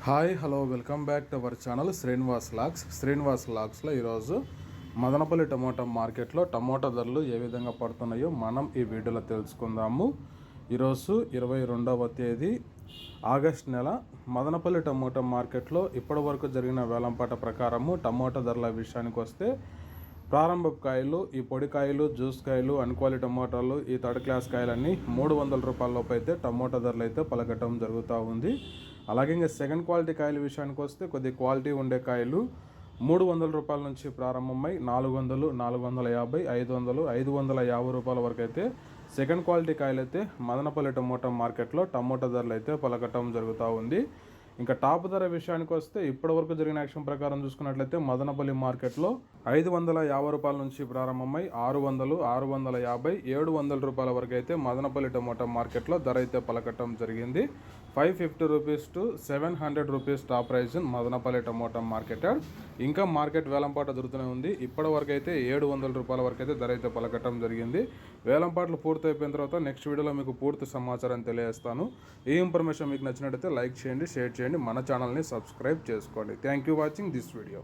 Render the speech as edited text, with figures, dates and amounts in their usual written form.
Hi hello welcome back to our channel Srinivas లాగ్స్లో ఈరోజు Madanapalle tomato మార్కెట్లో టమోటా ధరలు ఏ విధంగా పడుతున్నాయో మనం ఈ వీడియోలో తెలుసుకుందాము. ఈరోజు 22వ తేదీ ఆగస్ట్ నెల మదనపల్లి టమోటా మార్కెట్లో ఇప్పటి వరకు జరిగిన వేలంపాట ప్రకారము టమోటా ధరల విషయానికి వస్తే ప్రారంభపు కాయలు, ఈ పొడి కాయలు, జ్యూస్ కాయలు, అన్క్వాలిటీ టమోటాలు, ఈ థర్డ్ క్లాస్ కాయలన్నీ 300 రూపాయల లోపు అయితే టమోటా ధరలు అయితే పలకటం జరుగుతూ ఉంది. అలాగే ఇంకా సెకండ్ క్వాలిటీ కాయల విషయానికి వస్తే కొద్ది క్వాలిటీ ఉండే కాయలు 300 రూపాయల నుంచి ప్రారంభమై 400, 450, 500, 550 రూపాయల వరకు అయితే సెకండ్ క్వాలిటీ కాయలు అయితే మదనపల్లి టమోటా మార్కెట్లో టమోటా ధరలు అయితే పలకటం జరుగుతూ ఉంది. ఇంకా టాప్ ధర విషయానికి వస్తే ఇప్పటివరకు జరిగిన యాక్షన్ ప్రకారం చూసుకున్నట్లయితే మదనపల్లి మార్కెట్లో 550 రూపాయల నుంచి ప్రారంభమై 600, 650, 700 రూపాయల వరకు అయితే మదనపల్లి టమోటా మార్కెట్లో ధర అయితే పలకటం జరిగింది. 550 rupees to 700 rupees top prize Madanapalle tomato market. ఇంకా మార్కెట్ వేలంపాట జరుగుతూనే ఉంది. ఇప్పటి వరకు అయితే 700 రూపాయల వరకు అయితే ధర అయితే పలకటం జరిగింది. వేలంపాట్లు పూర్తి అయిపోయిన తర్వాత నెక్స్ట్ వీడియోలో మీకు పూర్తి సమాచారం తెలియజేస్తాను. ఈ ఇన్ఫర్మేషన్ మీకు నచ్చినట్లయితే లైక్ చేయండి, షేర్ చేయండి, మన ఛానల్ని సబ్స్క్రైబ్ చేసుకోండి. Thank you watching this video.